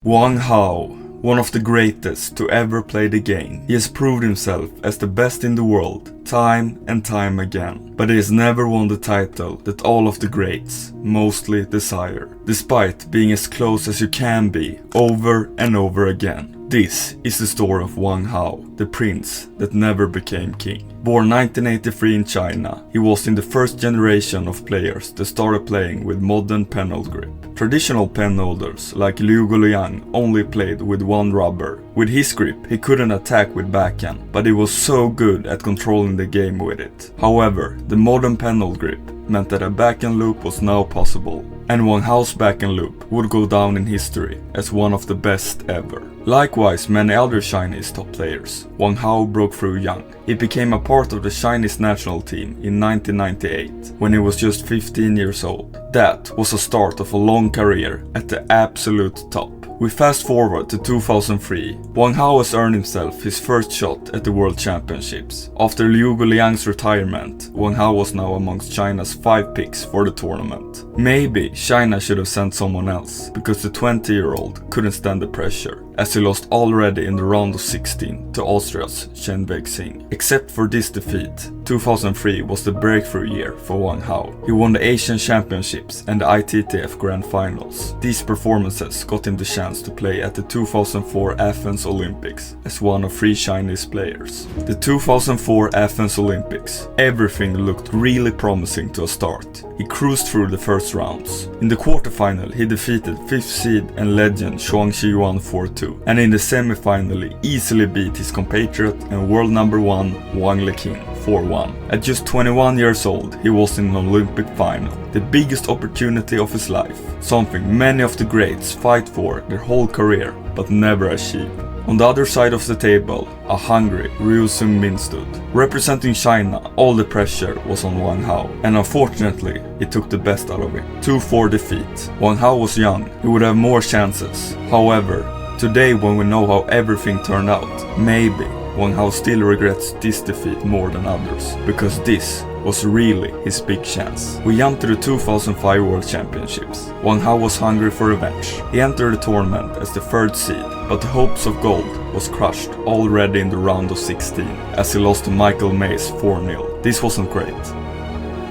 Wang Hao, one of the greatest to ever play the game. He has proved himself as the best in the world, time and time again. But he has never won the title that all of the greats mostly desire, despite being as close as you can be over and over again. This is the story of Wang Hao, the prince that never became king. Born 1983 in China, he was in the first generation of players that started playing with modern penhold grip. Traditional pen holders like Liu Guoliang only played with one rubber. With his grip, he couldn't attack with backhand, but he was so good at controlling the game with it. However, the modern penhold grip meant that a backhand loop was now possible, and Wang Hao's backhand loop would go down in history as one of the best ever. Likewise, many other Chinese top players, Wang Hao broke through young. He became a part of the Chinese national team in 1998, when he was just 15 years old. That was the start of a long career at the absolute top. We fast forward to 2003. Wang Hao has earned himself his first shot at the World Championships. After Liu Guoliang's retirement, Wang Hao was now amongst China's 5 picks for the tournament. Maybe China should have sent someone else, because the 20-year-old couldn't stand the pressure, as he lost already in the round of 16 to Austria's Chen Weixing. Except for this defeat, 2003 was the breakthrough year for Wang Hao. He won the Asian Championships and the ITTF Grand Finals. These performances got him the chance to play at the 2004 Athens Olympics as one of 3 Chinese players. The 2004 Athens Olympics, everything looked really promising to a start. He cruised through the first rounds. In the quarterfinal, he defeated 5th seed and legend Zhuang Qiyuan 4-2, and in the semifinal he easily beat his compatriot and world number 1 Wang Leqing 4-1. At just 21 years old, he was in an Olympic final, the biggest opportunity of his life, something many of the greats fight for their whole career but never achieve. On the other side of the table, a hungry Ryu Seung-min stood. Representing China, all the pressure was on Wang Hao, and unfortunately, he took the best out of it. 2-4 defeat. Wang Hao was young, he would have more chances. However, today when we know how everything turned out, maybe Wang Hao still regrets this defeat more than others, because this was really his big chance. We jump to the 2005 World Championships. Wang Hao was hungry for revenge. He entered the tournament as the 3rd seed, but the hopes of gold was crushed already in the round of 16 as he lost to Michael Mays 4-0. This wasn't great.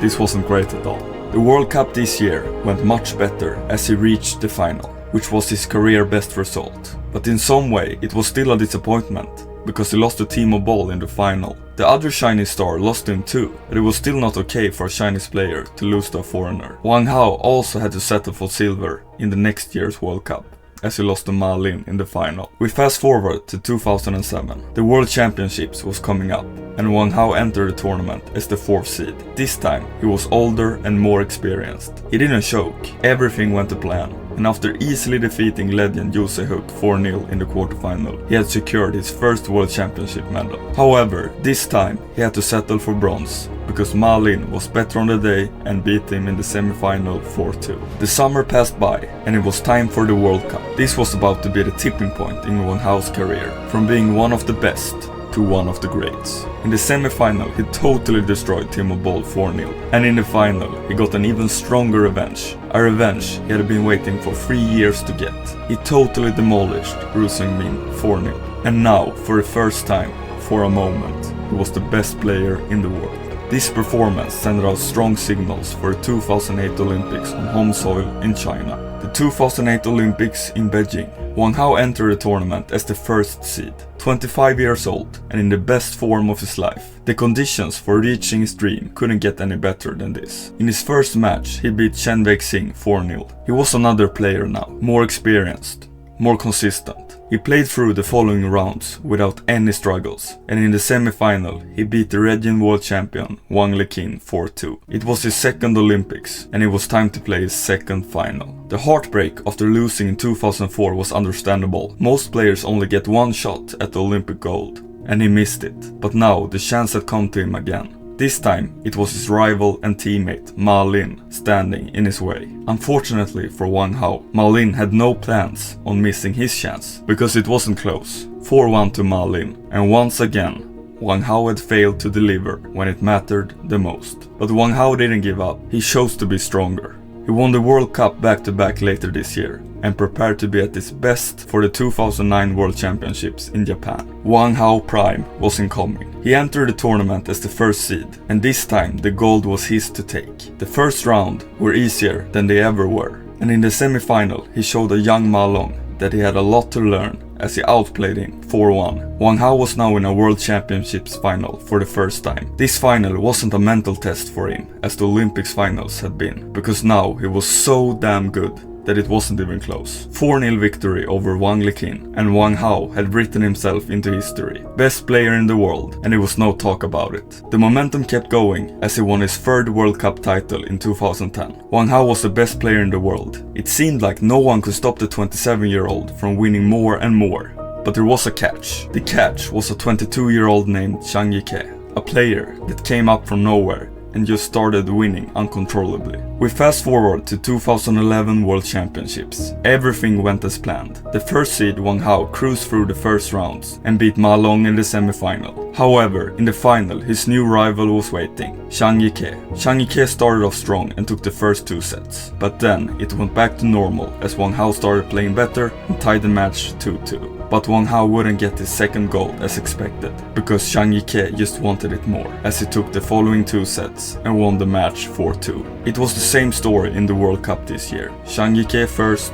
This wasn't great at all. The World Cup this year went much better as he reached the final, which was his career best result. But in some way it was still a disappointment, because he lost to Timo Boll in the final. The other Chinese star lost to him too, but it was still not okay for a Chinese player to lose to a foreigner. Wang Hao also had to settle for silver in the next year's World Cup, as he lost to Ma Lin in the final. We fast forward to 2007. The World Championships was coming up, and Wang Hao entered the tournament as the 4th seed. This time, he was older and more experienced. He didn't choke, everything went to plan, and after easily defeating legend Yu Se-hook 4-0 in the quarterfinal, he had secured his first World Championship medal. However, this time he had to settle for bronze, because Ma Lin was better on the day and beat him in the semifinal 4-2. The summer passed by, and it was time for the World Cup. This was about to be the tipping point in Wang Hao's career, from being one of the best to one of the greats. In the semi-final, he totally destroyed Timo Boll 4-0, and in the final, he got an even stronger revenge. A revenge he had been waiting for 3 years to get. He totally demolished Ryu Seung-min 4-0, and now, for the first time, for a moment, he was the best player in the world. This performance sent out strong signals for the 2008 Olympics on home soil in China. The 2008 Olympics in Beijing, Wang Hao entered the tournament as the 1st seed, 25 years old and in the best form of his life. The conditions for reaching his dream couldn't get any better than this. In his first match, he beat Chen Weixing 4-0. He was another player now, more experienced, more consistent. He played through the following rounds without any struggles, and in the semi-final he beat the Regent world champion Wang Leqing 4-2. It was his 2nd Olympics, and it was time to play his 2nd final. The heartbreak after losing in 2004 was understandable. Most players only get one shot at the Olympic gold, and he missed it. But now the chance had come to him again. This time, it was his rival and teammate Ma Lin standing in his way. Unfortunately for Wang Hao, Ma Lin had no plans on missing his chance, because it wasn't close. 4-1 to Ma Lin, and once again, Wang Hao had failed to deliver when it mattered the most. But Wang Hao didn't give up, he chose to be stronger. He won the World Cup back-to-back later this year and prepared to be at his best for the 2009 World Championships in Japan. Wang Hao Prime was incoming. He entered the tournament as the first seed, and this time the gold was his to take. The first round were easier than they ever were, and in the semi-final he showed a young Ma Long that he had a lot to learn as he outplayed him 4-1. Wang Hao was now in a World Championships final for the first time. This final wasn't a mental test for him as the Olympics finals had been, because now he was so damn good that it wasn't even close. 4-0 victory over Wang Liqin, and Wang Hao had written himself into history. Best player in the world, and there was no talk about it. The momentum kept going as he won his third World Cup title in 2010. Wang Hao was the best player in the world. It seemed like no one could stop the 27-year-old from winning more and more. But there was a catch. The catch was a 22-year-old named Zhang Yike, a player that came up from nowhere and just started winning uncontrollably. We fast forward to 2011 World Championships. Everything went as planned. The first seed Wang Hao cruised through the first rounds and beat Ma Long in the semi-final. However, in the final, his new rival was waiting, Zhang Yike. Zhang Yike started off strong and took the first 2 sets. But then it went back to normal as Wang Hao started playing better and tied the match 2-2. But Wang Hao wouldn't get his second gold as expected, because Zhang Yike just wanted it more, as he took the following 2 sets and won the match 4-2. It was the same story in the World Cup this year. Zhang Yike first,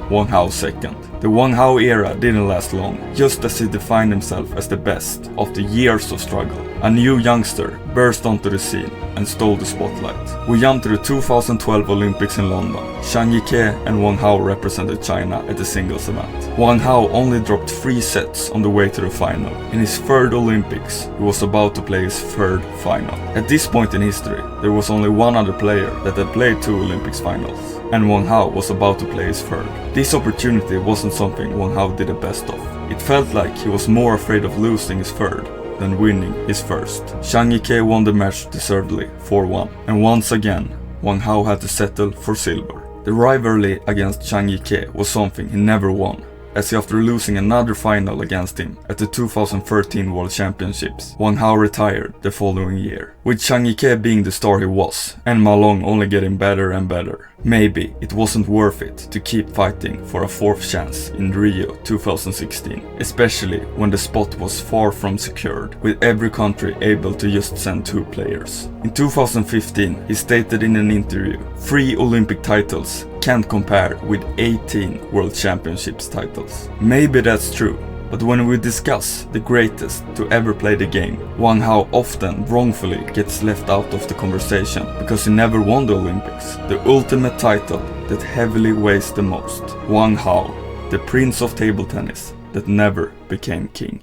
Wang Hao second. The Wang Hao era didn't last long, just as he defined himself as the best after years of struggle. A new youngster burst onto the scene and stole the spotlight. We jumped to the 2012 Olympics in London. Zhang Yike and Wang Hao represented China at the singles event. Wang Hao only dropped 3 sets on the way to the final. In his third Olympics, he was about to play his third final. At this point in history, there was only one other player that had played 2 Olympics finals, and Wang Hao was about to play his third. This opportunity wasn't something Wang Hao did the best of. It felt like he was more afraid of losing his third than winning his first. Zhang Yike won the match deservedly, 4-1. And once again, Wang Hao had to settle for silver. The rivalry against Zhang Yike was something he never won, as after losing another final against him at the 2013 World Championships, Wang Hao retired the following year. With Zhang Yike being the star he was, and Ma Long only getting better and better, maybe it wasn't worth it to keep fighting for a 4th chance in Rio 2016, especially when the spot was far from secured, with every country able to just send 2 players. In 2015, he stated in an interview, 3 Olympic titles can't compare with 18 World Championships titles. Maybe that's true, but when we discuss the greatest to ever play the game, Wang Hao often wrongfully gets left out of the conversation because he never won the Olympics, the ultimate title that heavily weighs the most. Wang Hao, the prince of table tennis that never became king.